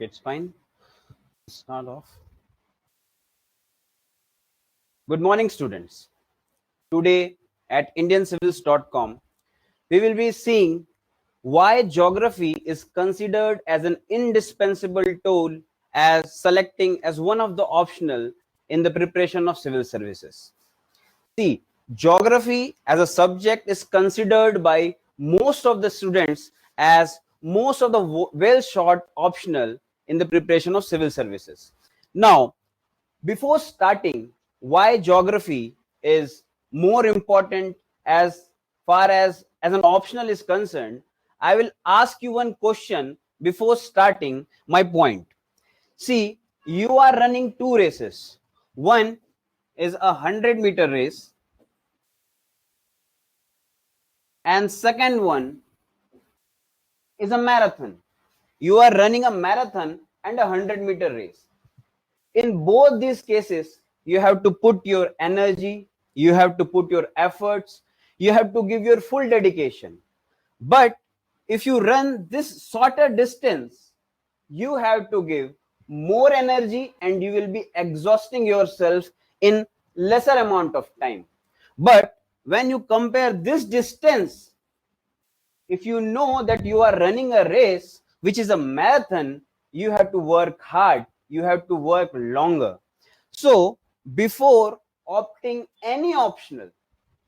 It's fine. Start off. Good morning, students. Today at indiancivils.com, we will be seeing why geography is considered as an indispensable tool as selecting as one of the optional in the preparation of civil services. See, geography as a subject is considered by most of the students as most of the well shot optional in the preparation of civil services. Now, before starting why geography is more important as far as an optional is concerned, I will ask you one question before starting my point. See, you are running two races. One is a 100-meter race and second one is a marathon. You are running a marathon and a 100-meter race. In both these cases, you have to put your energy, you have to put your efforts, you have to give your full dedication. But if you run this shorter distance, you have to give more energy and you will be exhausting yourself in lesser amount of time. But when you compare this distance, if you know that you are running a race which is a marathon, you have to work hard, you have to work longer. So before opting any optional,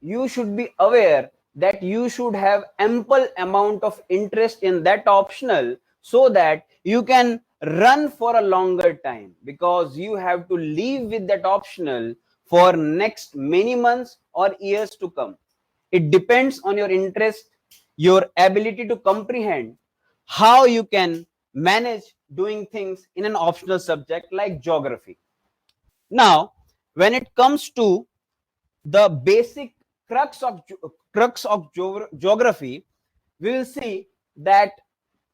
you should be aware that you should have ample amount of interest in that optional so that you can run for a longer time, because you have to live with that optional for next many months or years to come. It depends on your interest, your ability to comprehend how you can manage doing things in an optional subject like geography. Now, when it comes to the basic crux of geography, we will see that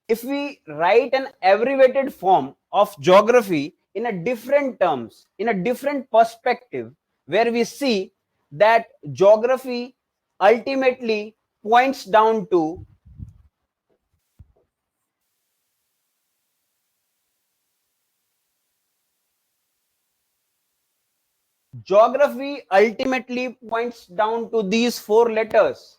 if we write an abbreviated form of geography in a different terms, in a different perspective, where we see that geography ultimately points down to these four letters.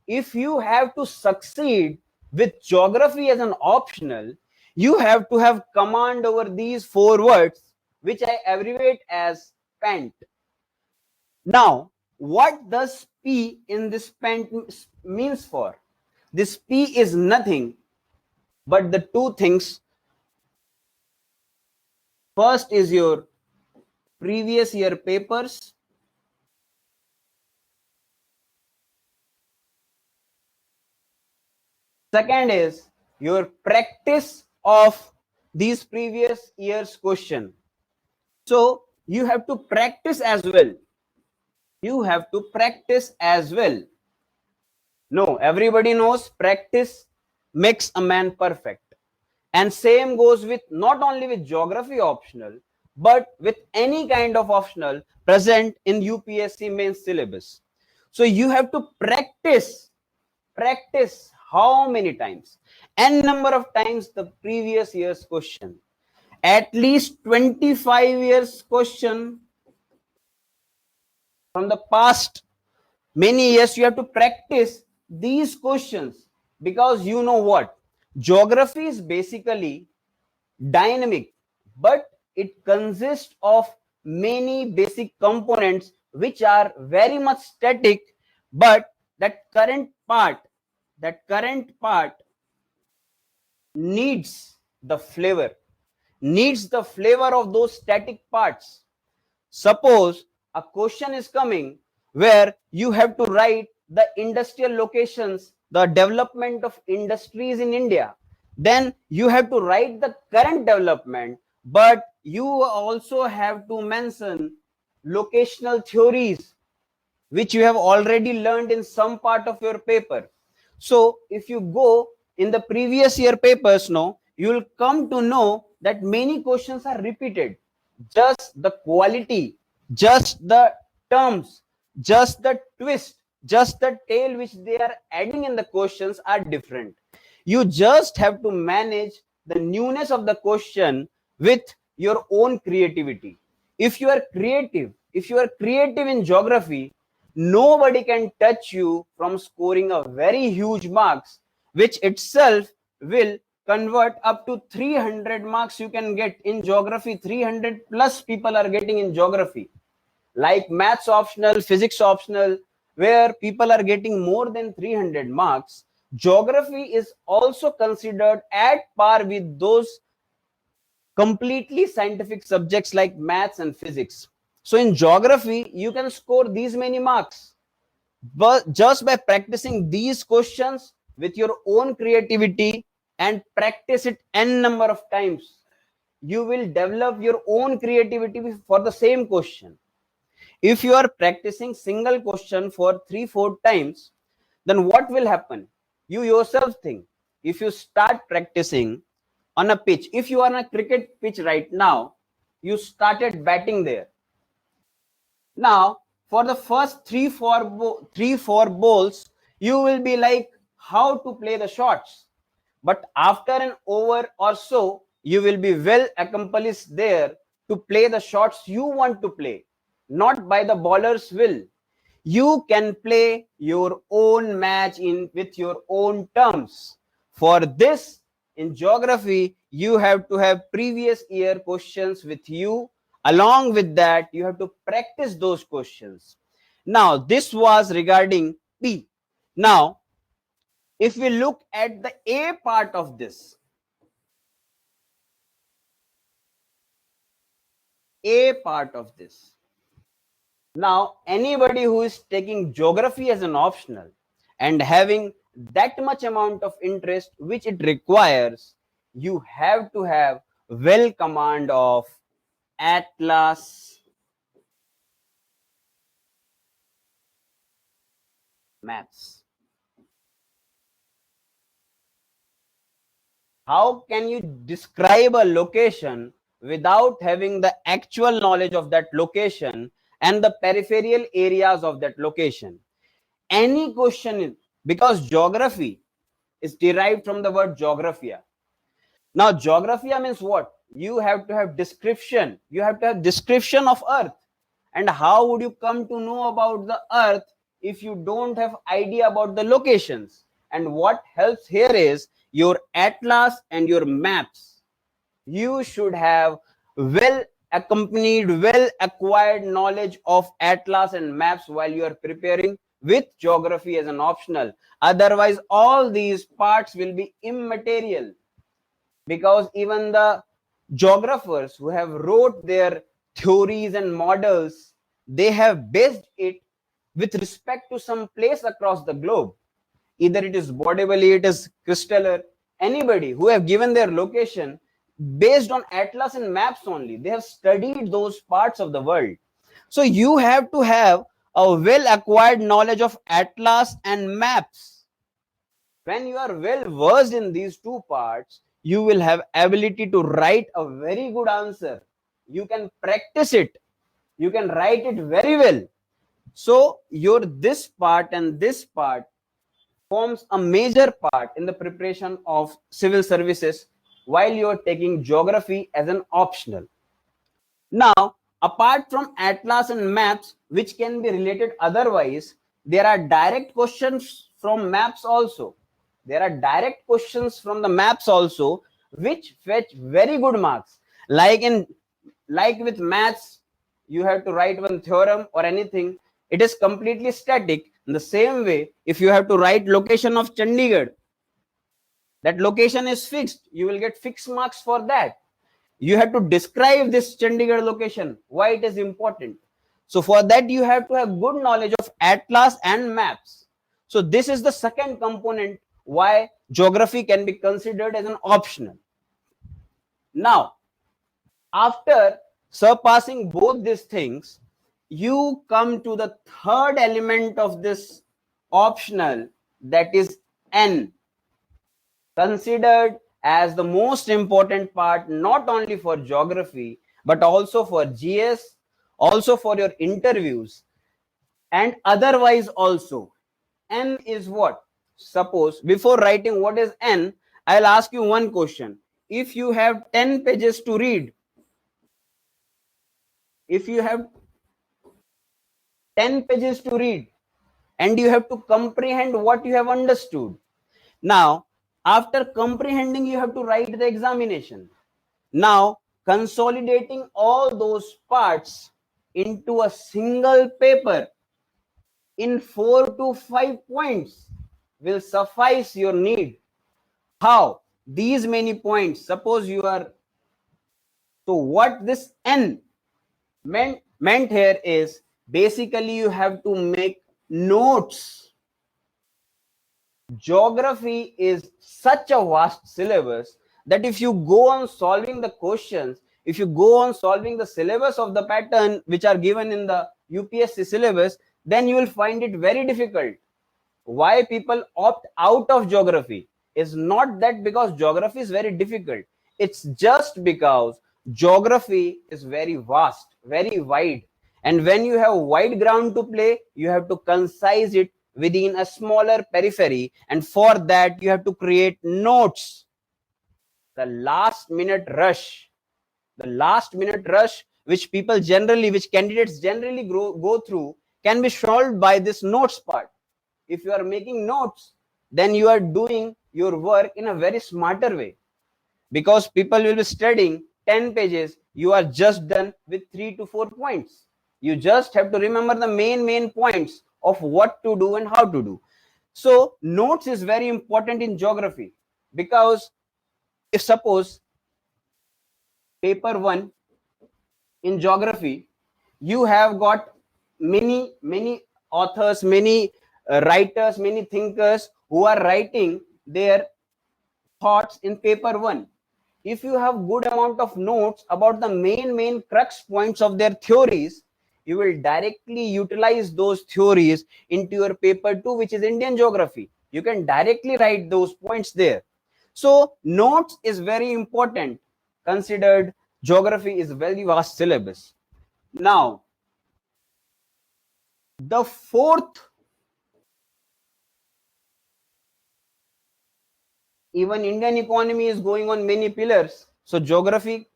If you have to succeed with geography as an optional, you have to have command over these four words, which I abbreviate as PANT. Now, what does P in this PANT means for? This P is nothing but the two things. First is your previous year papers. Second is your practice of these previous year's question. So you have to practice as well. You have to practice as well. No, everybody knows practice makes a man perfect. And same goes with not only with geography optional, but with any kind of optional present in UPSC main syllabus. So you have to practice how many times? N number of times the previous year's question. At least 25 years question from the past many years. You have to practice these questions, because you know what? Geography is basically dynamic, but it consists of many basic components which are very much static, but that current part needs the flavor of those static parts. Suppose a question is coming where you have to write the industrial locations, the development of industries in India. Then you have to write the current development, but you also have to mention locational theories, which you have already learned in some part of your paper. So if you go in the previous year papers, you will come to know that many questions are repeated. Just the quality, just the terms, just the twist, just the tail which they are adding in the questions are different. You just have to manage the newness of the question with your own creativity. If you are creative in geography, nobody can touch you from scoring a very huge marks, which itself will convert up to 300 marks you can get in geography. 300 plus people are getting in geography, like maths optional, physics optional, where people are getting more than 300 marks. Geography is also considered at par with those completely scientific subjects like maths and physics. So in geography, you can score these many marks, but just by practicing these questions with your own creativity and practice it n number of times, you will develop your own creativity for the same question. If you are practicing single question for 3-4 times, then what will happen? You yourself think, if you start practicing on a pitch, if you are on a cricket pitch right now, you started batting there. Now, for the first 3-4 balls, you will be like how to play the shots. But after an over or so, you will be well accomplished there to play the shots you want to play, not by the bowler's will. You can play your own match in with your own terms. For this, in geography, you have to have previous year questions with you. Along with that, you have to practice those questions. Now, this was regarding P. Now, if we look at the A part of this, now anybody who is taking geography as an optional and having that much amount of interest which it requires, you have to have well command of atlas maps. How can you describe a location without having the actual knowledge of that location and the peripheral areas of that location? Any question, because geography is derived from the word geographia. Now, geographia means what? You have to have description. You have to have description of Earth. And how would you come to know about the Earth if you don't have idea about the locations? And what helps here is your atlas and your maps. You should have well accompanied, well acquired knowledge of atlas and maps while you are preparing with geography as an optional. Otherwise, all these parts will be immaterial, because even the geographers who have wrote their theories and models, they have based it with respect to some place across the globe. Either it is Bordeville, it is Christaller, anybody who have given their location based on atlas and maps only. They have studied those parts of the world. So you have to have a well acquired knowledge of atlas and maps. When you are well versed in these two parts, you will have ability to write a very good answer. You can practice it. You can write it very well. So your this part and this part forms a major part in the preparation of civil services while you are taking geography as an optional. Now, apart from atlas and maps, which can be related otherwise, there are direct questions from maps also. There are direct questions from the maps also, which fetch very good marks. Like with maths, you have to write one theorem or anything. It is completely static. In the same way, if you have to write location of Chandigarh, that location is fixed. You will get fixed marks for that. You have to describe this Chandigarh location, why it is important. So for that, you have to have good knowledge of atlas and maps. So this is the second component why geography can be considered as an optional. Now, after surpassing both these things, you come to the third element of this optional, that is N, considered as the most important part, not only for geography, but also for GS, also for your interviews, and otherwise also. N is what? Suppose before writing what is N, I'll ask you one question. if you have 10 pages to read, if you have 10 pages to read, and you have to comprehend what you have understood. Now, after comprehending, you have to write the examination. Now, consolidating all those parts into a single paper in 4 to 5 points will suffice your need. How? These many points. Suppose you are. So, what this N meant here is basically you have to make notes. Geography is such a vast syllabus that if you go on solving the questions, if you go on solving the syllabus of the pattern which are given in the UPSC syllabus, then you will find it very difficult. Why people opt out of geography is not that because geography is very difficult. It's just because geography is very vast, very wide. And when you have wide ground to play, you have to concise it within a smaller periphery. And for that, you have to create notes. The last minute rush, which people generally, which candidates generally go through, can be solved by this notes part. If you are making notes, then you are doing your work in a very smarter way, because people will be studying 10 pages. You are just done with 3 to 4 points. You just have to remember the main points of what to do and how to do. So notes is very important in geography, because if suppose paper 1 in geography, you have got many authors, many writers, many thinkers who are writing their thoughts in paper 1. If you have good amount of notes about the main crux points of their theories, you will directly utilize those theories into your paper 2, which is Indian geography. You can directly write those points there. So notes is very important, considered geography is very vast syllabus. Now, the fourth, even Indian economy is going on many pillars, so geography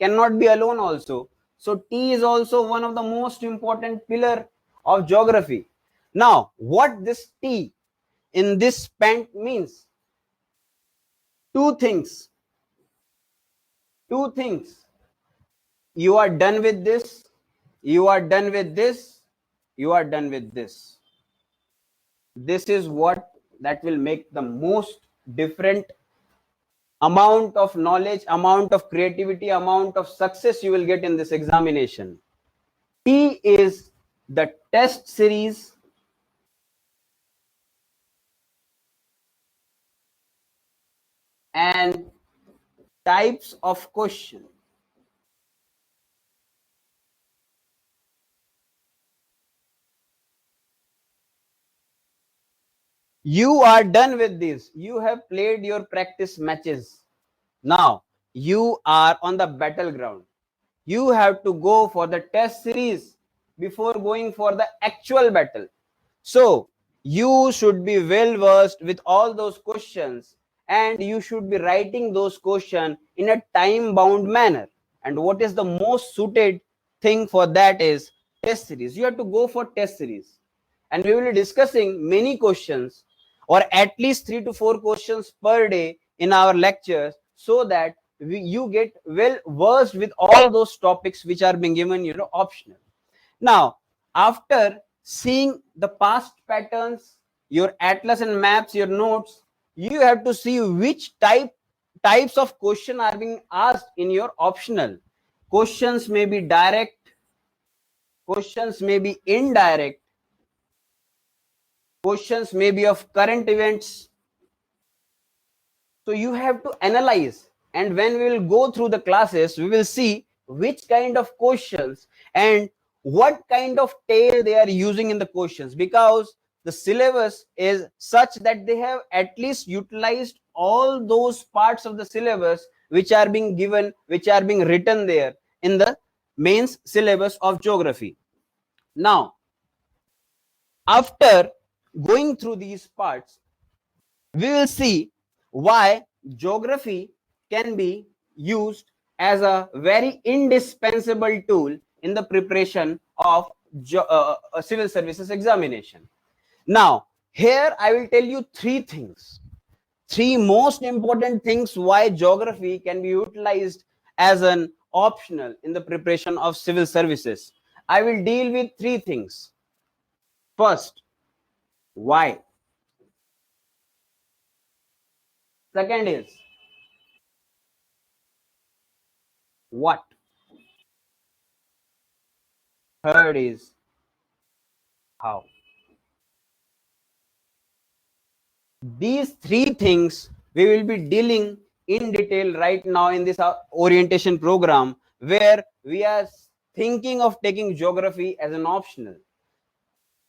cannot be alone also. So T is also one of the most important pillar of geography. Now, what this T in this pant means? Two things. Two things. You are done with this. You are done with this. You are done with this. This is what that will make the most different amount of knowledge, amount of creativity, amount of success you will get in this examination. T is the test series and types of question. You are done with this. You have played your practice matches. Now you are on the battleground. You have to go for the test series before going for the actual battle. So you should be well versed with all those questions, and you should be writing those questions in a time bound manner. And what is the most suited thing for that is test series. You have to go for test series, and we will be discussing many questions, or at least 3 to 4 questions per day in our lectures, so that you get well versed with all those topics which are being given optional. Now, after seeing the past patterns, your atlas and maps, your notes, you have to see which types of question are being asked in your optional. Questions may be direct, questions may be indirect, questions may be of current events. So you have to analyze, and when we will go through the classes, we will see which kind of questions and what kind of tail they are using in the questions, because the syllabus is such that they have at least utilized all those parts of the syllabus which are being given, which are being written there in the mains syllabus of geography. Now, after going through these parts, we will see why geography can be used as a very indispensable tool in the preparation of a civil services examination. Now, here I will tell you three most important things why geography can be utilized as an optional in the preparation of civil services. I will deal with three things. First, why? Second is what? Third is how. These three things we will be dealing in detail right now in this orientation program, where we are thinking of taking geography as an optional.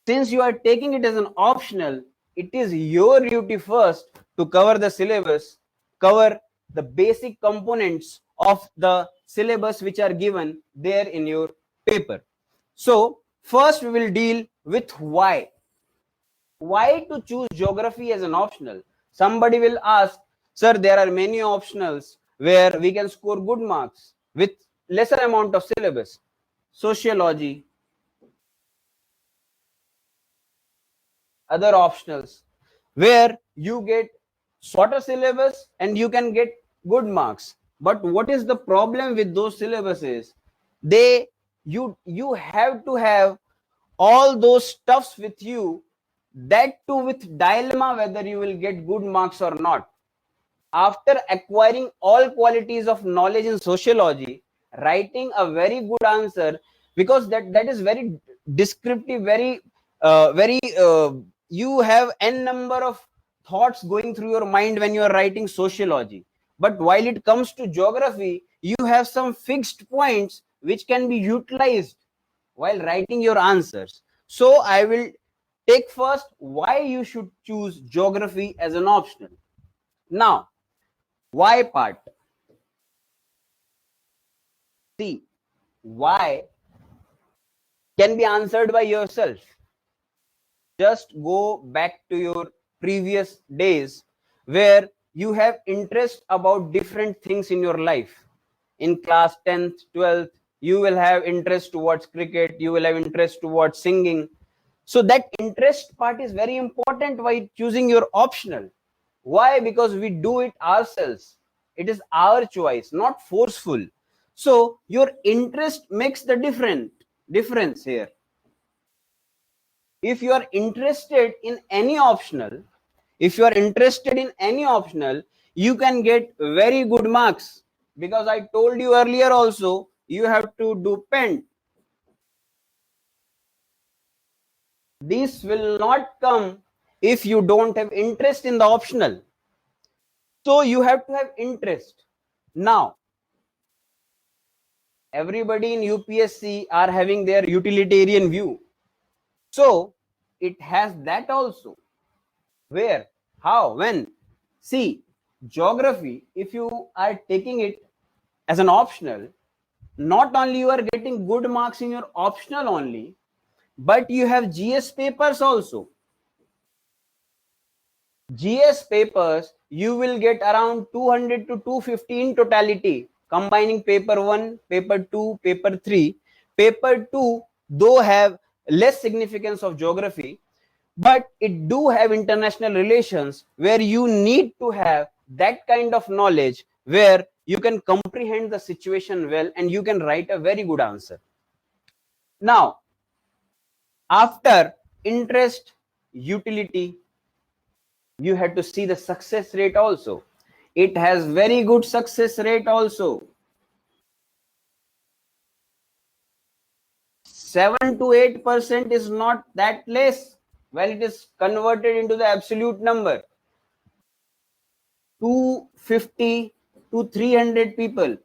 Since you are taking it as an optional, it is your duty first to cover the syllabus, cover the basic components of the syllabus which are given there in your paper. So first we will deal with why. Why to choose geography as an optional? Somebody will ask, sir, there are many optionals where we can score good marks with lesser amount of syllabus. Sociology, other optionals where you get shorter syllabus and you can get good marks. But what is the problem with those syllabuses? They you have to have all those stuffs with you, that too with dilemma whether you will get good marks or not. After acquiring all qualities of knowledge in sociology, writing a very good answer, because that is very descriptive, very you have n number of thoughts going through your mind when you are writing sociology. But while it comes to geography, you have some fixed points which can be utilized while writing your answers. So I will take first why you should choose geography as an optional. Now, why part? See, why can be answered by yourself. Just go back to your previous days where you have interest about different things in your life. In class 10th, 12th, you will have interest towards cricket, you will have interest towards singing. So that interest part is very important while choosing your optional. Why? Because we do it ourselves. It is our choice, not forceful. So your interest makes the difference here. If you are interested in any optional, you can get very good marks, because I told you earlier also, you have to do pen. This will not come if you don't have interest in the optional. So you have to have interest. Now, everybody in UPSC are having their utilitarian view. So it has that also. Where? How? When? See, geography, if you are taking it as an optional, not only you are getting good marks in your optional only, but you have GS papers also. GS papers, you will get around 200 to 250 in totality, combining paper 1, paper 2, paper 3. Paper 2, though have less significance of geography, but it do have international relations where you need to have that kind of knowledge where you can comprehend the situation well and you can write a very good answer. Now, after interest, utility, you have to see the success rate also. It has very good success rate also. 7 to 8% is not that less when it is converted into the absolute number. 250 to 300 people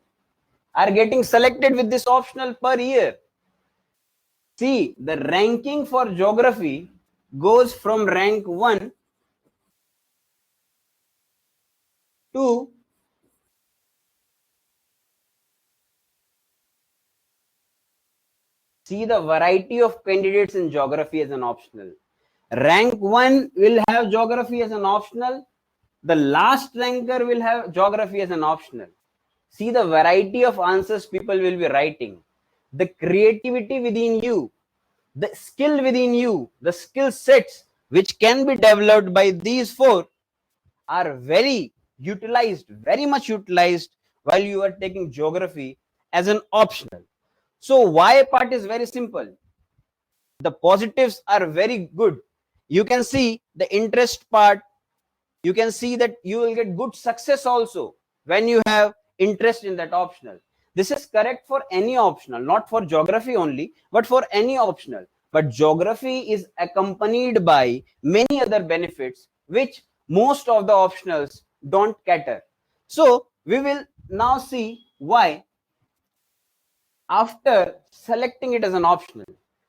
are getting selected with this optional per year. See, the ranking for geography goes from rank 1 to see the variety of candidates in geography as an optional. Rank 1 will have geography as an optional. The last ranker will have geography as an optional. See the variety of answers people will be writing, the creativity within you, the skill within you, the skill sets which can be developed by these four are very utilized, very much utilized while you are taking geography as an optional. So why part is very simple. The positives are very good. You can see the interest part. You can see that you will get good success also when you have interest in that optional. This is correct for any optional, not for geography only, but for any optional. But geography is accompanied by many other benefits which most of the optionals don't cater. So we will now see why after selecting it as an optional.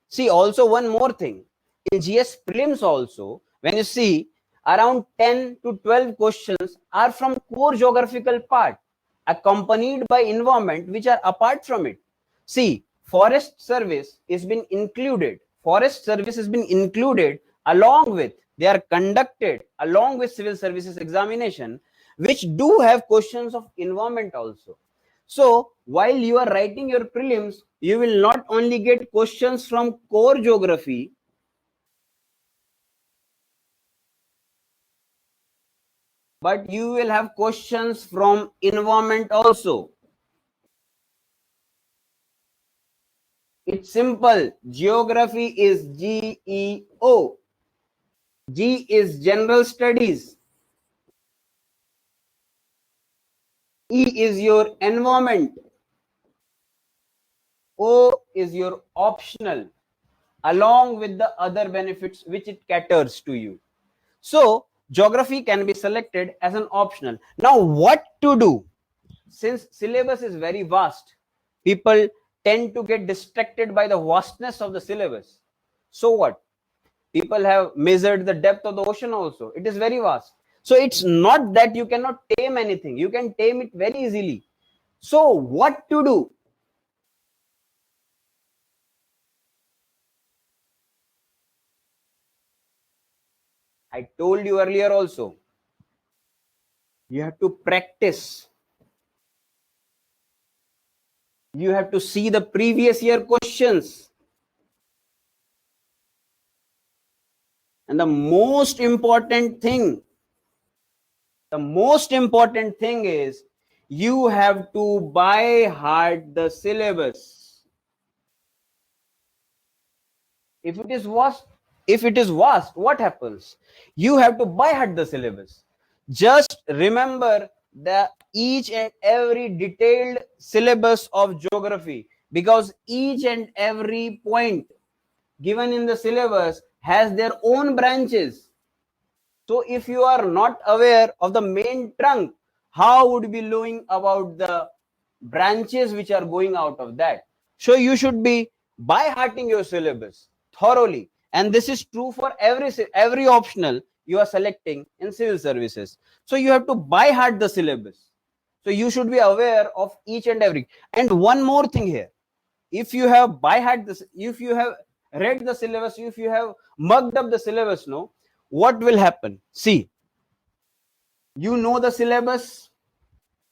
See, also one more thing. In GS prelims also, when you see around 10 to 12 questions are from core geographical part, accompanied by environment which are apart from it. See, forest service is been included. Forest service has been included along with, they are conducted along with civil services examination, which do have questions of environment also. So while you are writing your prelims, you will not only get questions from core geography, but you will have questions from environment also. It's simple. Geography is GEO. G is general studies. E is your environment. O is your optional, along with the other benefits which it caters to you. So geography can be selected as an optional. Now what to do? Since syllabus is very vast, people tend to get distracted by the vastness of the syllabus. So what? People have measured the depth of the ocean also. It is very vast. So it's not that you cannot tame anything. You can tame it very easily. So what to do? I told you earlier also. You have to practice. You have to see the previous year questions. And the most important thing is you have to by heart the syllabus. If it is vast, what happens? You have to by heart the syllabus. Just remember the each and every detailed syllabus of geography, because each and every point given in the syllabus has their own branches. So if you are not aware of the main trunk, how would you be knowing about the branches which are going out of that? So you should be by hearting your syllabus thoroughly. And this is true for every optional you are selecting in civil services. So you have to by heart the syllabus. So you should be aware of each and every. And one more thing here. If you have by heart this, if you have read the syllabus, if you have mugged up the syllabus, no, what will happen? See, you know the syllabus,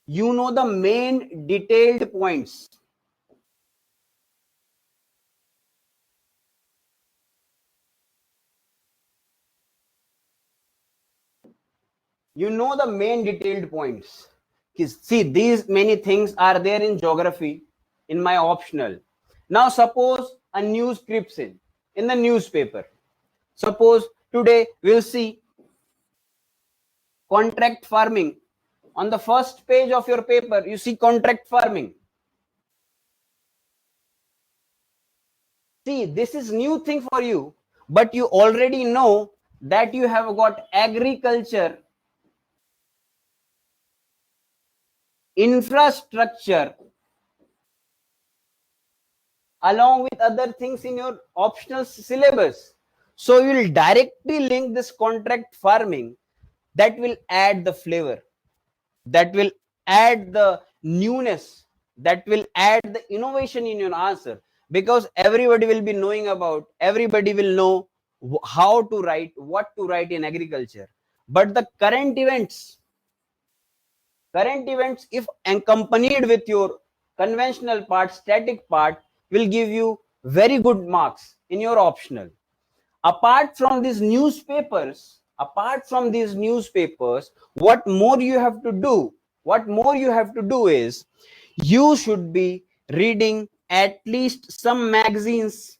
you know the main detailed points. You know the main detailed points. See, these many things are there in geography in my optional. Now suppose a news creeps in the newspaper. Suppose today we'll see contract farming. On the first page of your paper, you see contract farming. See, this is new thing for you, but you already know that you have got agriculture, infrastructure, along with other things in your optional syllabus. So you will directly link this contract farming. That will add the flavor, that will add the newness, that will add the innovation in your answer, because everybody will be knowing about, everybody will know how to write, what to write in agriculture. but the current events, if accompanied with your conventional part, static part, will give you very good marks in your optional. Apart from these newspapers, what more you have to do? What more you have to do is you should be reading at least some magazines.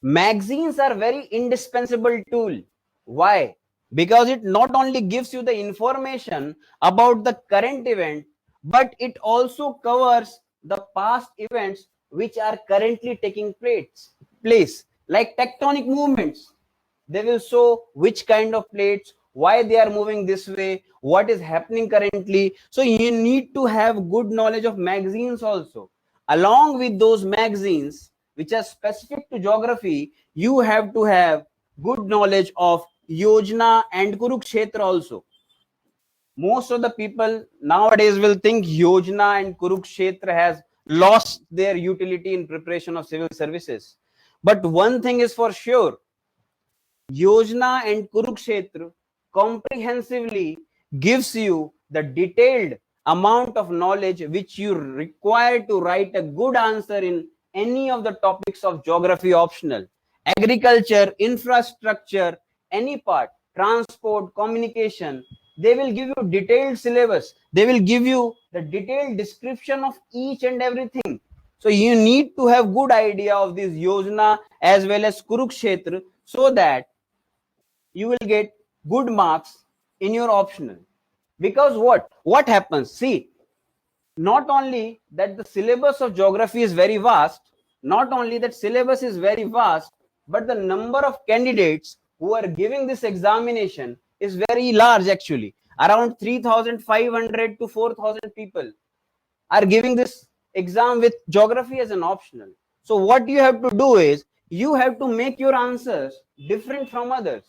Magazines are very indispensable tool. Why? Because it not only gives you the information about the current event, but it also covers the past events which are currently taking place, like tectonic movements. They will show which kind of plates, why they are moving this way, what is happening currently. So you need to have good knowledge of magazines also. Along with those magazines which are specific to geography, you have to have good knowledge of Yojana and Kurukshetra also. Most of the people nowadays will think Yojana and Kurukshetra has lost their utility in preparation of civil services. But one thing is for sure, Yojana and Kurukshetra comprehensively gives you the detailed amount of knowledge which you require to write a good answer in any of the topics of geography optional. Agriculture, infrastructure, any part, transport, communication, they will give you detailed syllabus. They will give you the detailed description of each and everything. So you need to have good idea of this Yojana as well as Kurukshetra so that you will get good marks in your optional. Because what happens, see, not only that the syllabus of geography is very vast, not only that syllabus is very vast, but the number of candidates who are giving this examination is very large. Actually, around 3,500 to 4,000 people are giving this exam with geography as an optional. So what you have to do is you have to make your answers different from others.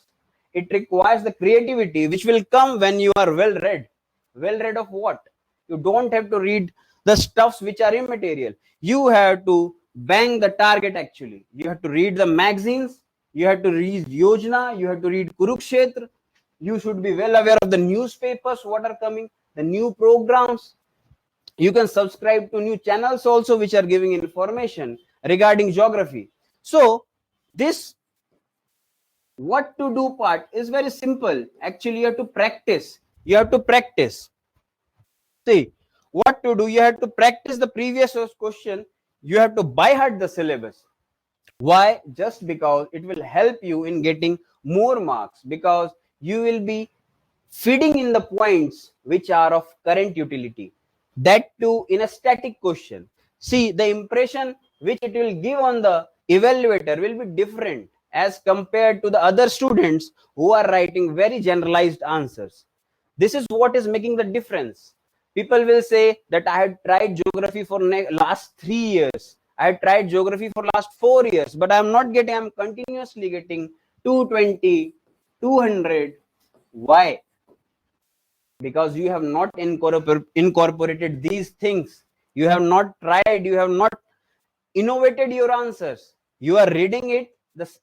It requires the creativity which will come when you are well read. Well read of what? You don't have to read the stuffs which are immaterial. You have to bang the target. Actually, you have to read the magazines, you have to read Yojana, you have to read Kurukshetra, you should be well aware of the newspapers, what are coming, the new programs. You can subscribe to new channels also which are giving information regarding geography. So this what to do part is very simple. Actually, you have to practice. See what to do. You have to practice the previous question. You have to by heart the syllabus. Why? Just because it will help you in getting more marks, because you will be feeding in the points which are of current utility, that too in a static question. See, the impression which it will give on the evaluator will be different as compared to the other students who are writing very generalized answers. This is what is making the difference. People will say that I had tried geography for last 3 years, I had tried geography for last 4 years, but I'm continuously getting 220, 200. Why? Because you have not incorporated these things. You have not tried, you have not innovated your answers. You are reading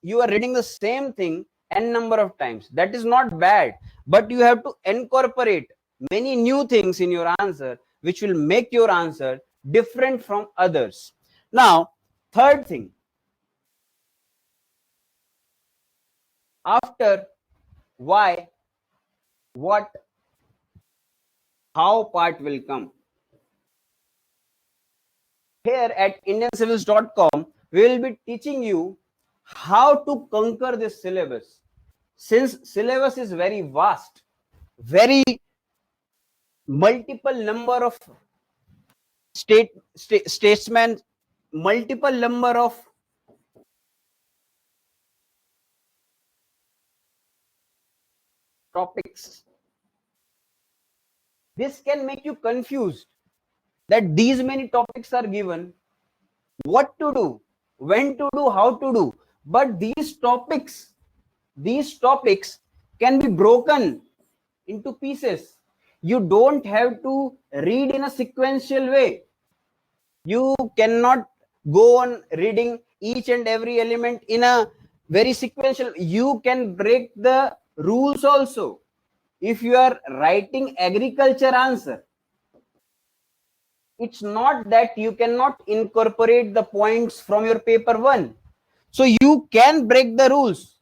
you are reading the same thing n number of times. That is not bad, but you have to incorporate many new things in your answer which will make your answer different from others. Now, third thing, after why, what, how part will come. Here at indiancivils.com, we will be teaching you how to conquer this syllabus. Since syllabus is very vast, very multiple number of statesmen, multiple number of topics. This can make you confused that these many topics are given, what to do, when to do, how to do. But these topics can be broken into pieces. You don't have to read in a sequential way. You cannot go on reading each and every element in a very sequential. You can break the rules also. If you are writing agriculture answer, it's not that you cannot incorporate the points from your paper 1. So you can break the rules.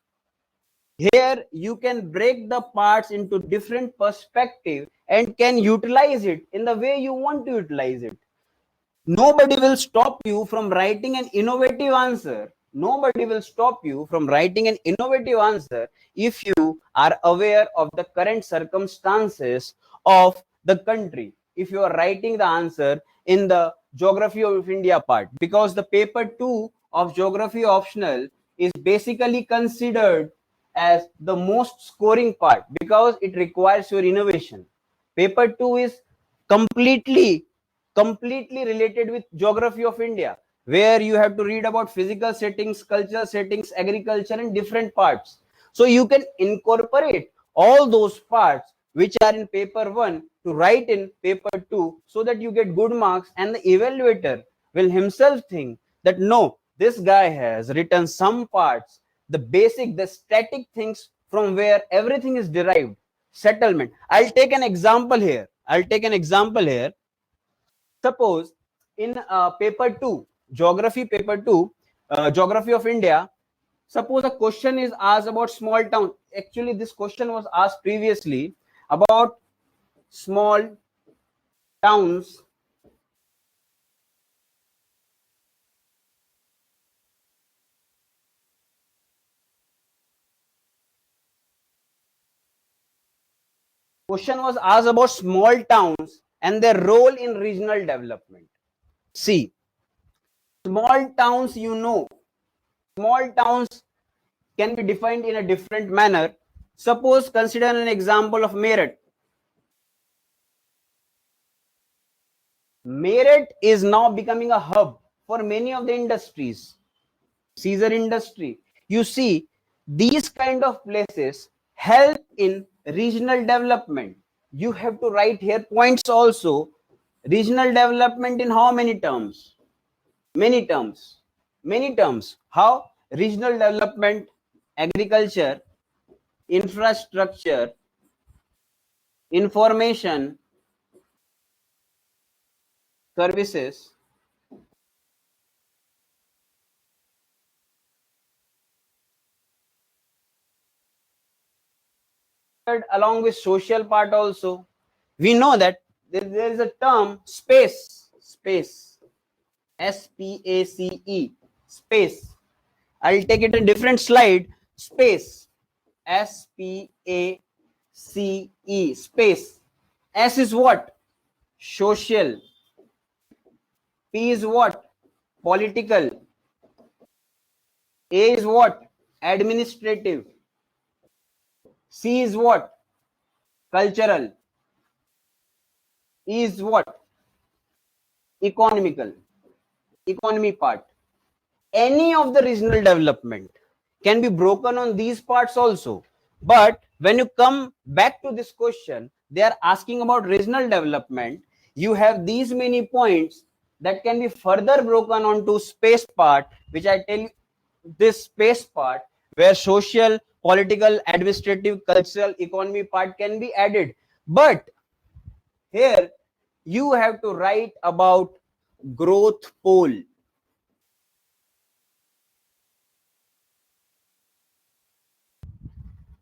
Here you can break the parts into different perspective and can utilize it in the way you want to utilize it. Nobody will stop you from writing an innovative answer. Nobody will stop you from writing an innovative answer if you are aware of the current circumstances of the country. If you are writing the answer in the geography of India part, because the paper 2 of geography optional is basically considered as the most scoring part because it requires your innovation. Paper 2 is completely related with geography of India, where you have to read about physical settings, cultural settings, agriculture, and different parts. So you can incorporate all those parts which are in paper 1 to write in paper 2 so that you get good marks, and the evaluator will himself think that no, this guy has written some parts, the basic, the static things from where everything is derived. Settlement. I'll take an example here. Suppose in paper 2, geography paper 2, geography of India, suppose a question is asked about small town. Actually, this question was asked previously about small towns. Question was asked about small towns and their role in regional development. See, small towns, small towns can be defined in a different manner. Suppose consider an example of Meerut. Meerut is now becoming a hub for many of the industries. Caesar industry. You see, these kind of places help in regional development. You have to write here points also. Regional development in how many terms? Many terms. Many terms. How? Regional development, agriculture, infrastructure, information, services, along with social part also. We know that there is a term space, SPACE, space. I'll take it a different slide. Space, SPACE, space. S is what? Social. P is what? Political. A is what? Administrative. C is what? Cultural. E is what? Economical. Economy part. Any of the regional development can be broken on these parts also. But when you come back to this question, they are asking about regional development. You have these many points that can be further broken onto space part, which I tell you, this space part where social, political, administrative, cultural, economy part can be added. But here you have to write about growth pole.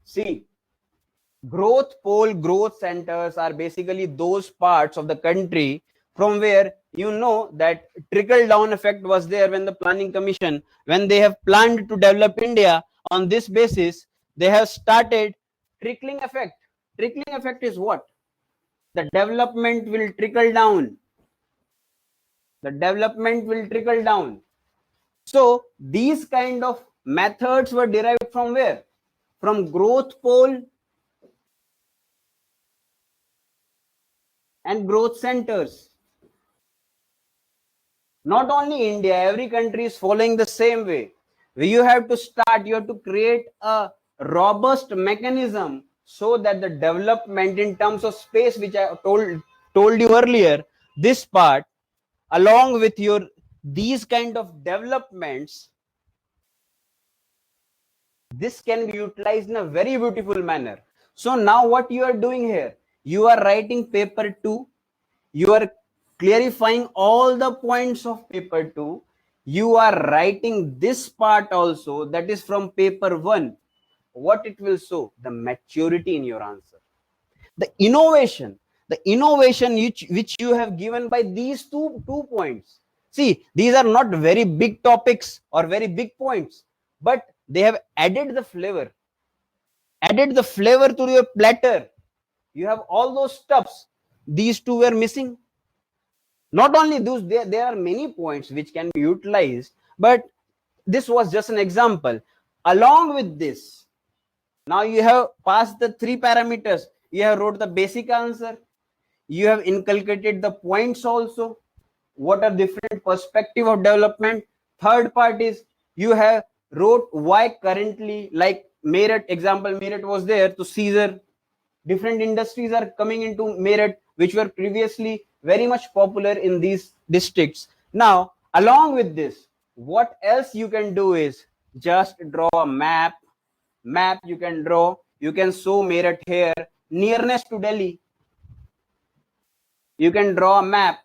See, growth pole, growth centers are basically those parts of the country from where you know that trickle down effect was there when the planning commission, when they have planned to develop India on this basis, they have started trickling effect. Trickling effect is what? The development will trickle down. The development will trickle down. So these kind of methods were derived from where? From growth pole and growth centers. Not only India, every country is following the same way. You have to start, you have to create a robust mechanism so that the development in terms of space, which I told you earlier, this part, along with your these kind of developments, this can be utilized in a very beautiful manner. So now what you are doing here, you are writing paper 2, you are clarifying all the points of paper 2, you are writing this part also, that is from paper 1. What it will show? The maturity in your answer, the innovation which you have given by these two points. See, these are not very big topics or very big points, but they have added the flavor to your platter. You have all those stuffs, these two were missing. Not only those, there are many points which can be utilized, but this was just an example. Along with this, now you have passed the 3 parameters, you have wrote the basic answer, you have inculcated the points also, what are different perspective of development. Third part is you have wrote why currently, like Meerut example, Meerut was there to Caesar, different industries are coming into Meerut which were previously very much popular in these districts. Now along with this, what else you can do is just draw a map. You can draw, you can show Meerut here, nearness to Delhi. You can draw a map.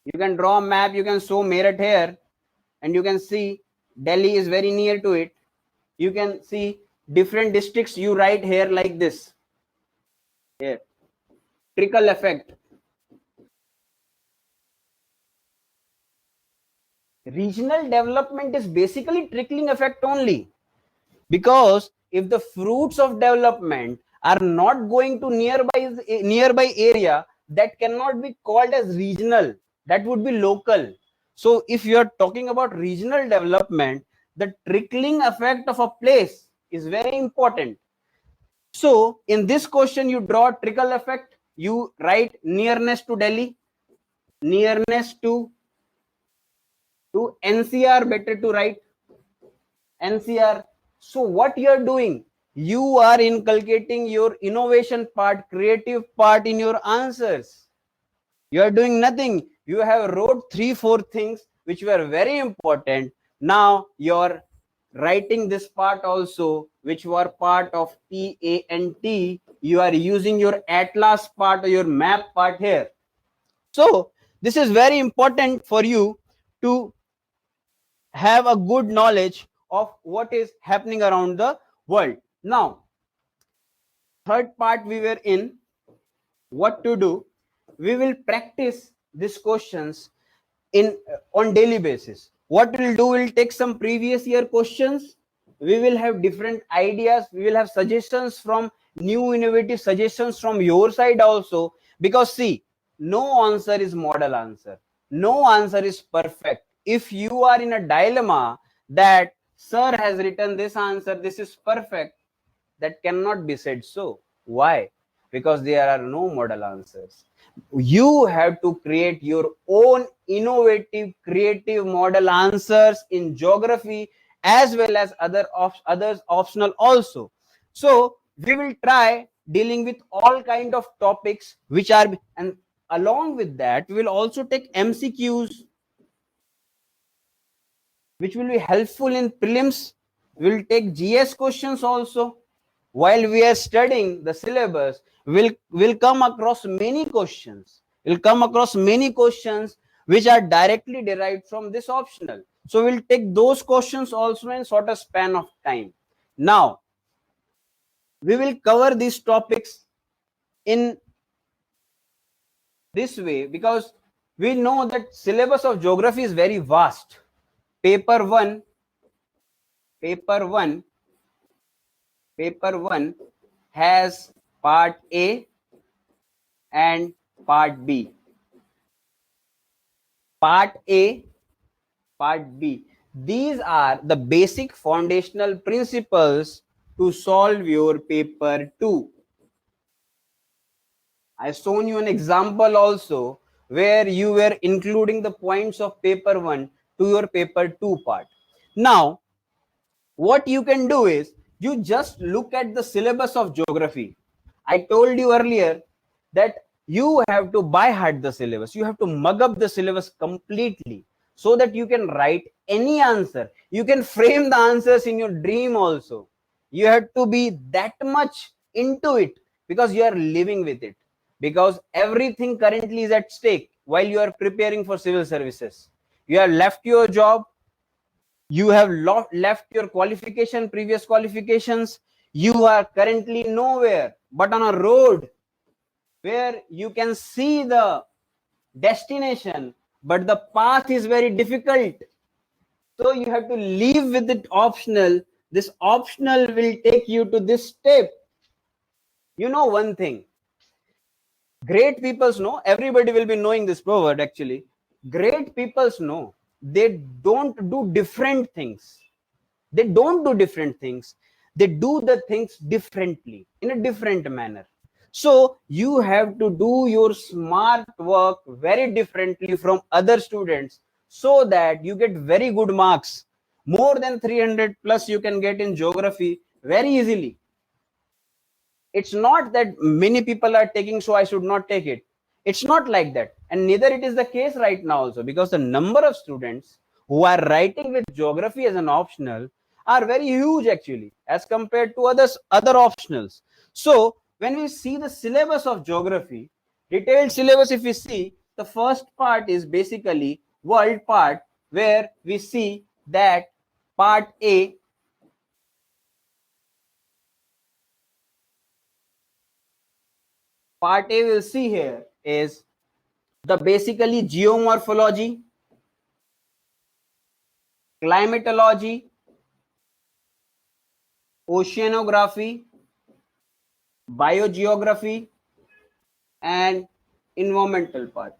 You can draw a map, you can show Meerut here, and you can see Delhi is very near to it. You can see different districts, you write here like this. Here, trickle effect. Regional development is basically trickling effect only, because if the fruits of development are not going to nearby area, that cannot be called as regional, that would be local. So if you are talking about regional development, the trickling effect of a place is very important. So in this question, you draw trickle effect, you write nearness to Delhi, nearness to NCR, better to write NCR. So what you are doing, you are inculcating your innovation part, creative part in your answers. You are doing nothing. You have wrote 3-4 things which were very important. Now you're writing this part also, which were part of TANT. You are using your atlas part or your map part here. So this is very important for you to have a good knowledge of what is happening around the world. Now, third part we were in, what to do. We will practice these questions in on daily basis. What we'll do, we'll take some previous year questions. We will have different ideas. We will have suggestions from new innovative suggestions from your side also. Because see, no answer is model answer. No answer is perfect. If you are in a dilemma that sir has written this answer, this is perfect, that cannot be said so. Why? Because there are no model answers. You have to create your own innovative, creative model answers in geography as well as others optional also. So we will try dealing with all kind of topics which are, and along with that we will also take MCQs which will be helpful in prelims. We will take GS questions also. While we are studying the syllabus, we'll come across many questions. We'll come across many questions which are directly derived from this optional. So we'll take those questions also in shorter span of time. Now, we will cover these topics in this way because we know that syllabus of geography is very vast. Paper 1 has part A and part B. Part A, part B. These are the basic foundational principles to solve your paper 2. I've shown you an example also where you were including the points of paper 1 to your paper 2 part. Now, what you can do is you just look at the syllabus of geography. I told you earlier that you have to by heart the syllabus. You have to mug up the syllabus completely. so that you can write any answer. You can frame the answers in your dream also. You have to be that much into it because you are living with it, because everything currently is at stake while you are preparing for civil services. You have left your job, you have left your qualification, previous qualifications, you are currently nowhere but on a road where you can see the destination, but the path is very difficult. So you have to leave with it optional. This optional will take you to this step. You know one thing, great peoples know, everybody will be knowing this proverb actually. Great peoples know they don't do different things. They don't do different things. They do the things differently, in a different manner. So you have to do your smart work very differently from other students so that you get very good marks. More than 300 plus you can get in geography very easily. It's not that many people are taking, so I should not take it. It's not like that. And neither it is the case right now also, because the number of students who are writing with geography as an optional are very huge actually as compared to other optionals. So when we see the syllabus of geography, detailed syllabus, if we see, the first part is basically world part, where we see that part A, we'll see here is the basically geomorphology, climatology, oceanography, biogeography, and environmental part.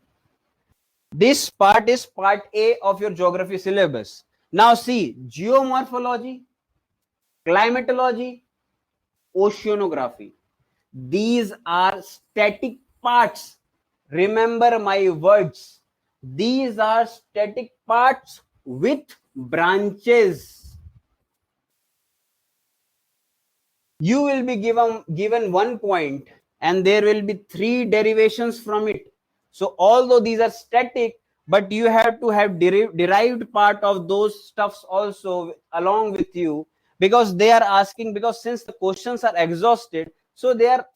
This part is part A of your geography syllabus. Now see, geomorphology, climatology, oceanography. These are static parts. Remember my words. These are static parts with branches. You will be given 1 point and there will be 3 derivations from it. So although these are static, but you have to have derived part of those stuffs also along with you, because they are asking, because since the questions are exhausted, so they are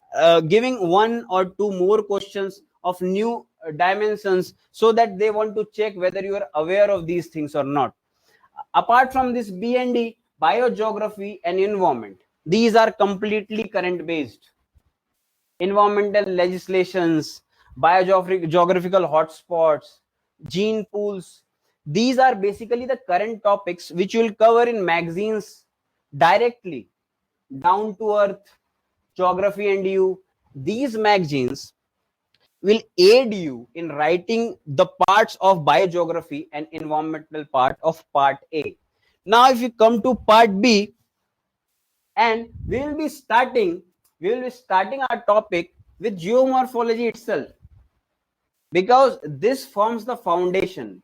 giving 1 or 2 more questions of new dimensions, so that they want to check whether you are aware of these things or not. Apart from this BND, biogeography and environment, these are completely current based. Environmental legislations, biogeographical hotspots, gene pools, these are basically the current topics which you will cover in magazines directly. Down to earth, geography and you, these magazines will aid you in writing the parts of biogeography and environmental part of part A. Now, if you come to part B, and we will be starting our topic with geomorphology itself, because this forms the foundation,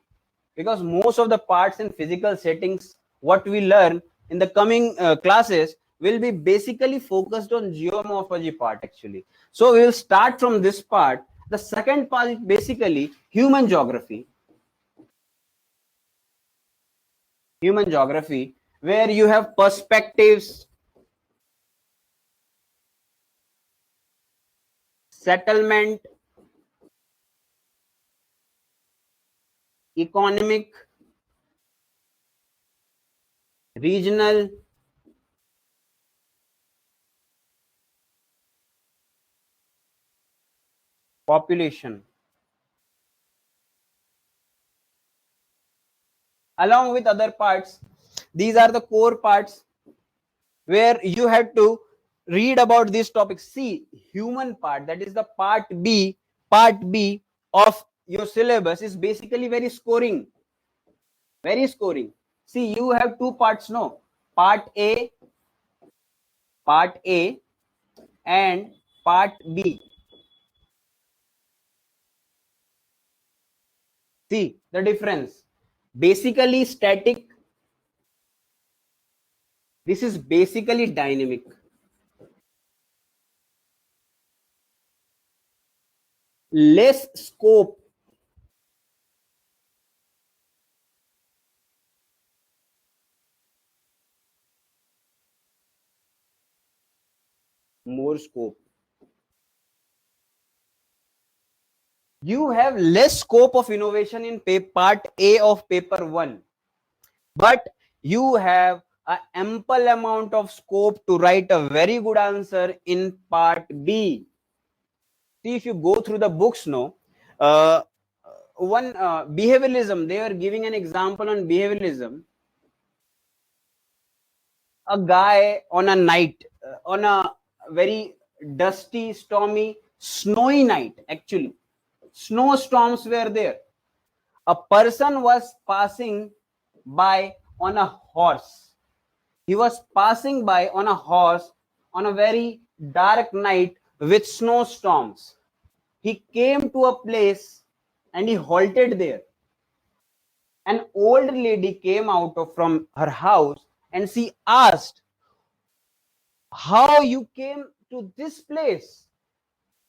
because most of the parts in physical settings what we learn in the coming classes will be basically focused on geomorphology part actually. So we will start from this part. The second part is basically human geography, where you have perspectives, settlement, economic, regional, population, along with other parts. These are the core parts where you have to read about these topics. See, human part, that is the part B of your syllabus, is basically very scoring. See, you have 2 parts, no? Part A and part B. See the difference. Basically static, this is basically dynamic. Less scope, More scope. You have less scope of innovation in part A of paper 1, but you have an ample amount of scope to write a very good answer in part B. See, if you go through the books, no, one behavioralism, they are giving an example on behavioralism. A guy on a night, on a very dusty, stormy, snowy night, actually, snowstorms were there. A person was passing by on a horse. He was passing by on a horse on a very dark night with snowstorms. He came to a place and he halted there. An old lady came out from her house and she asked, "How you came to this place?"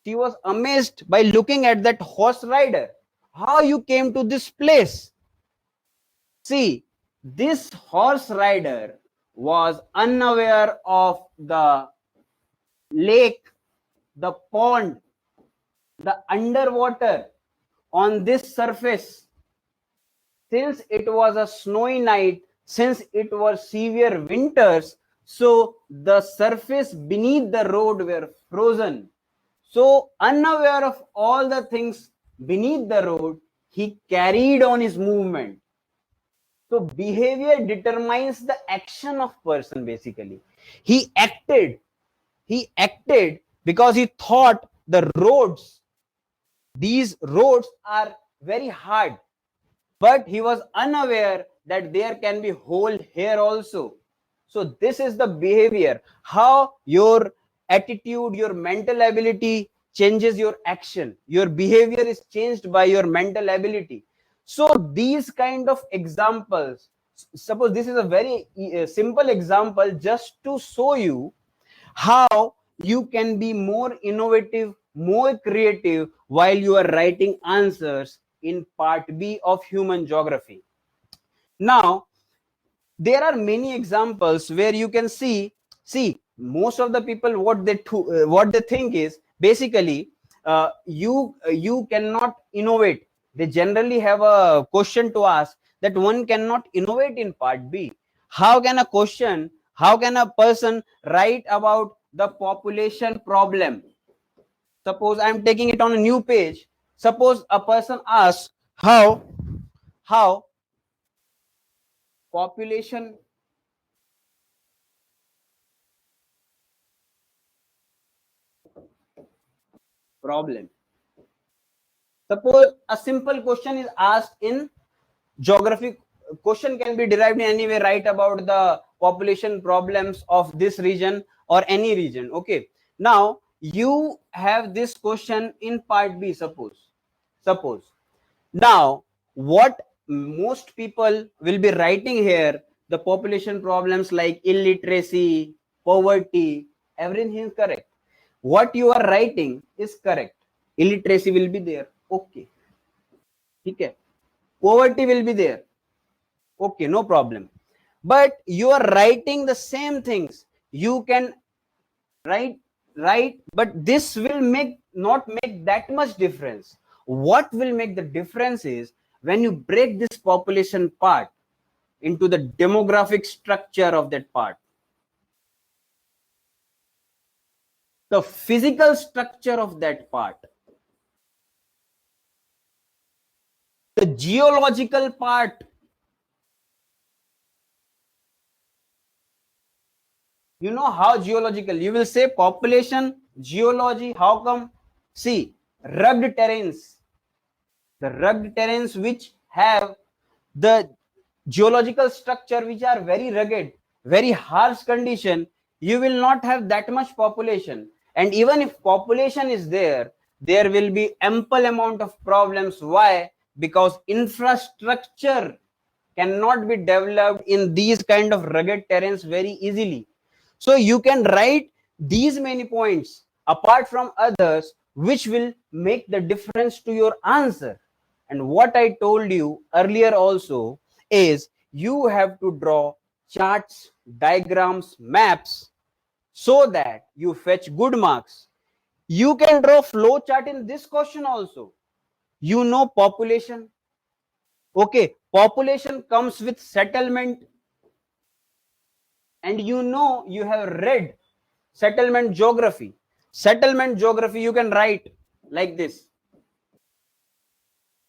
She was amazed by looking at that horse rider. "How you came to this place?" See, this horse rider was unaware of the lake, the pond, the underwater on this surface. Since it was a snowy night, since it was severe winters, so the surface beneath the road were frozen. So, unaware of all the things beneath the road, he carried on his movement. So behavior determines the action of person. Basically, he acted because he thought the roads, these roads are very hard, but he was unaware that there can be hole here also. So this is the behavior, how your attitude, your mental ability changes your action. Your behavior is changed by your mental ability. So these kind of examples, suppose this is a very simple example just to show you how you can be more innovative, more creative while you are writing answers in part B of human geography. Now, there are many examples where you can see most of the people what they think is basically you cannot innovate. They generally have a question to ask that one cannot innovate in part B. How can a person write about the population problem? Suppose I'm taking it on a new page. Suppose a person asks how population problem. Suppose a simple question is asked in geography. Question can be derived in any way. Write about the population problems of this region or any region. Okay. Now you have this question in part B. Suppose. Now what most people will be writing here, the population problems like illiteracy, poverty, everything is correct. What you are writing is correct. Illiteracy will be there. Okay. Okay. Poverty will be there. Okay, no problem. But you are writing the same things. You can write, but this will not make that much difference. What will make the difference is when you break this population part into the demographic structure of that part, the physical structure of that part, the geological part. You know how geological, you will say population, geology, how come? See, rugged terrains, the rugged terrains which have the geological structure which are very rugged, very harsh condition, you will not have that much population. And even if population is there, there will be ample amount of problems. Why? Because infrastructure cannot be developed in these kind of rugged terrains very easily. So you can write these many points apart from others which will make the difference to your answer. And what I told you earlier also is you have to draw charts, diagrams, maps so that you fetch good marks. You can draw flow chart in this question also. You know population. Okay, population comes with settlement, and you know you have read settlement geography. Settlement geography you can write like this.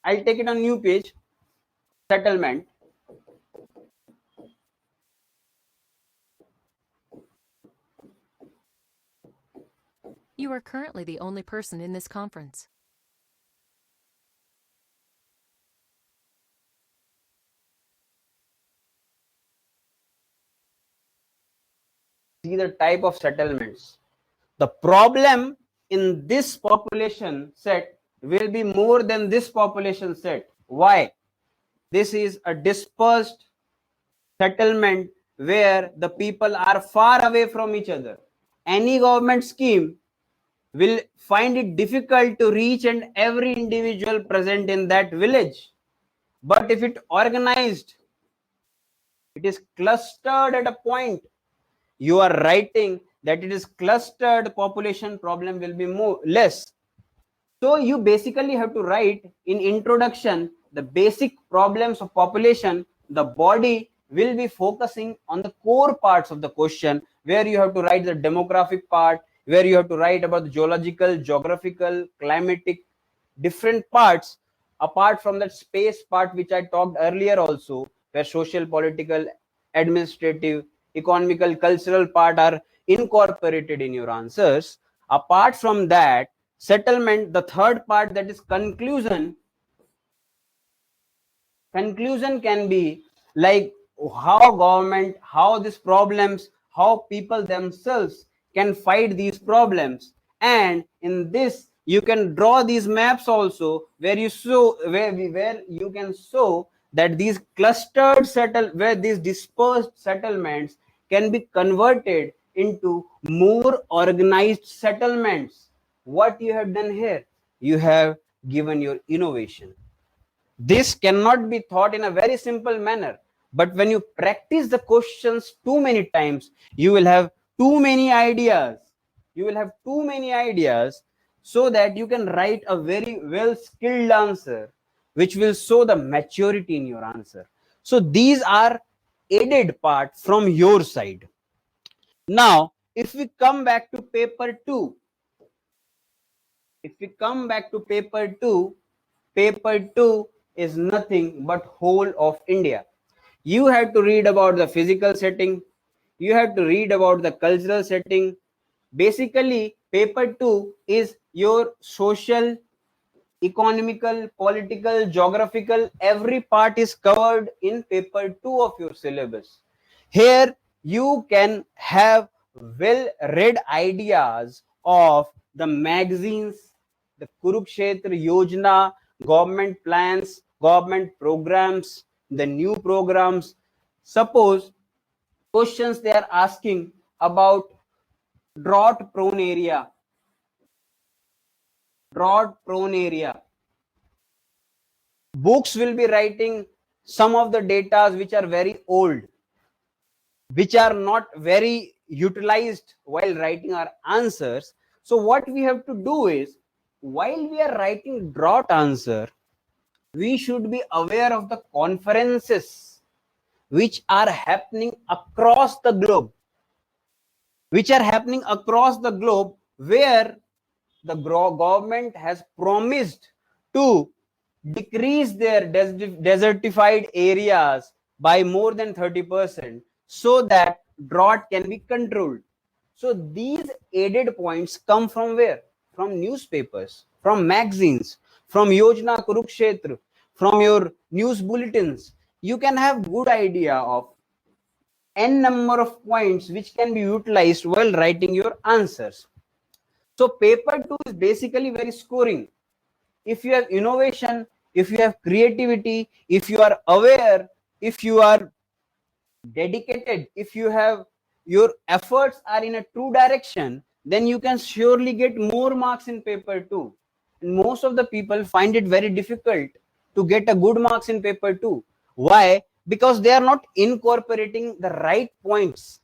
I'll take it on new page. Settlement. You are currently the only person in this conference. See the type of settlements. The problem in this population set will be more than this population set. Why? This is a dispersed settlement where the people are far away from each other. Any government scheme will find it difficult to reach and every individual present in that village. But if it organized, it is clustered at a point, you are writing that it is clustered, population problem will be more less. So you basically have to write in introduction the basic problems of population. The body will be focusing on the core parts of the question, where you have to write the demographic part, where you have to write about the geological, geographical, climatic, different parts, apart from that space part which I talked earlier also, where social, political, administrative, economical, cultural part are incorporated in your answers. Apart from that, settlement, the third part, that is conclusion. Conclusion can be like how government, how these problems, how people themselves can fight these problems. And in this you can draw these maps also, where you show where you can show that these clustered settle, where these dispersed settlements can be converted into more organized settlements. What you have done here, you have given your innovation. This cannot be thought in a very simple manner, but when you practice the questions too many times, you will have too many ideas. You will have too many ideas, so that you can write a very well skilled answer, which will show the maturity in your answer. So these are aided part from your side. Now, if we come back to paper 2, if we come back to paper 2 is nothing but whole of India. You have to read about the physical setting, you have to read about the cultural setting. Basically, paper 2 is your social, economical, political, geographical, every part is covered in paper 2 of your syllabus. Here you can have well read ideas of the magazines, the Kurukshetra Yojana, government plans, government programs, the new programs. Suppose questions they are asking about drought prone area, drought prone area. Books will be writing some of the data which are very old, which are not very utilized while writing our answers. So what we have to do is, while we are writing drought answer, we should be aware of the conferences which are happening across the globe, where the government has promised to decrease their desertified areas by more than 30%, so that drought can be controlled. So these aided points come from where? From newspapers, from magazines, from Yojana Kurukshetra, from your news bulletins. You can have good idea of n number of points which can be utilized while writing your answers. So paper 2 is basically very scoring. If you have innovation, if you have creativity, if you are aware, if you are dedicated, if you have your efforts are in a true direction, then you can surely get more marks in paper 2. And most of the people find it very difficult to get a good marks in paper 2. Why? Because they are not incorporating the right points.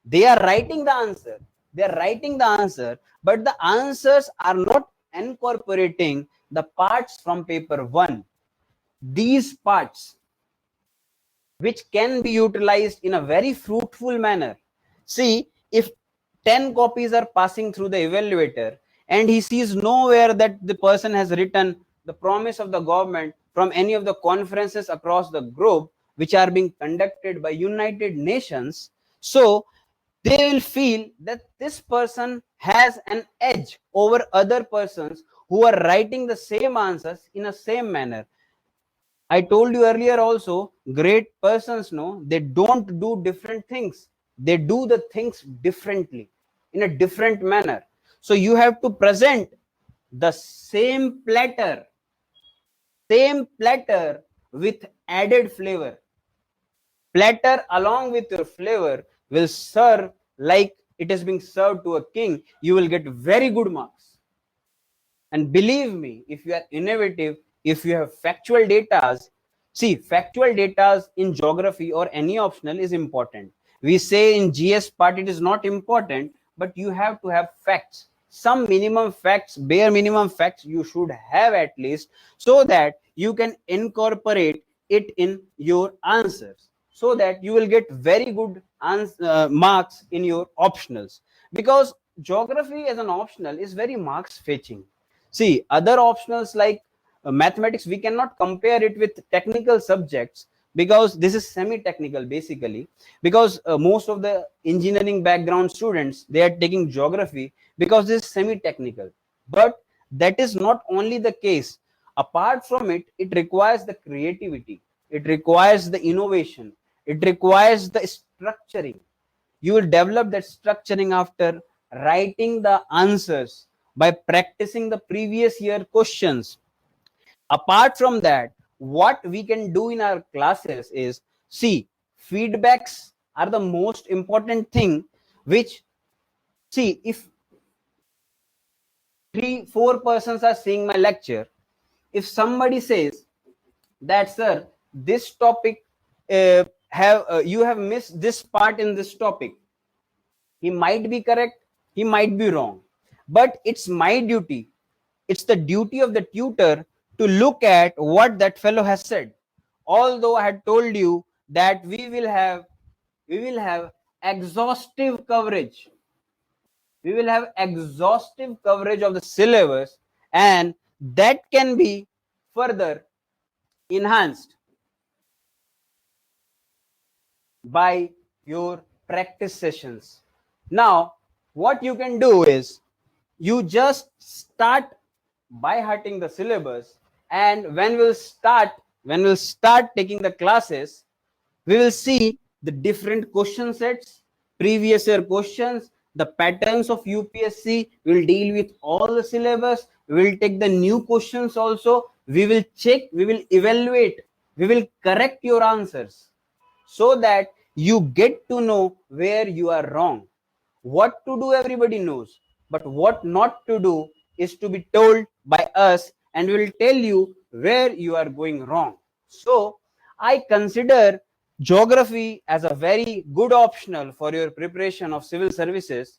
They are writing the answer, They are writing the answer, but the answers are not incorporating the parts from paper 1. These parts, which can be utilized in a very fruitful manner. See, if 10 copies are passing through the evaluator and he sees nowhere that the person has written the promise of the government from any of the conferences across the globe which are being conducted by United Nations, so they will feel that this person has an edge over other persons who are writing the same answers in a same manner. I told you earlier also, great persons know they don't do different things. They do the things differently, in a different manner. So you have to present the same platter with added flavor. Platter along with your flavor will serve like it is being served to a king. You will get very good marks. And believe me, if you are innovative, if you have factual data, see, factual data in geography or any optional is important. We say in GS part it is not important, but you have to have facts. Some minimum facts, bare minimum facts you should have at least, so that you can incorporate it in your answers, so that you will get very good marks in your optionals. Because geography as an optional is very marks fetching. See, other optionals like mathematics, we cannot compare it with technical subjects because this is semi-technical basically, because most of the engineering background students, they are taking geography because this is semi-technical. But that is not only the case. Apart from it, it requires the creativity, it requires the innovation, it requires the structuring. You will develop that structuring after writing the answers by practicing the previous year questions. Apart from that, what we can do in our classes is, see, feedbacks are the most important thing. Which, see, if 3 4 persons are seeing my lecture, if somebody says that, sir, this topic have you have missed this part in this topic, he might be correct, he might be wrong, but it's my duty, it's the duty of the tutor to look at what that fellow has said. Although I had told you that we will have exhaustive coverage, we will have exhaustive coverage of the syllabus, and that can be further enhanced by your practice sessions. Now, what you can do is, you just start by hearting the syllabus, and when we'll start taking the classes, we will see the different question sets, previous year questions, the patterns of UPSC. We'll deal with all the syllabus, we will take the new questions also, we will check, we will evaluate, we will correct your answers, so that you get to know where you are wrong. What to do everybody knows, but what not to do is to be told by us, and we will tell you where you are going wrong. So I consider geography as a very good optional for your preparation of civil services.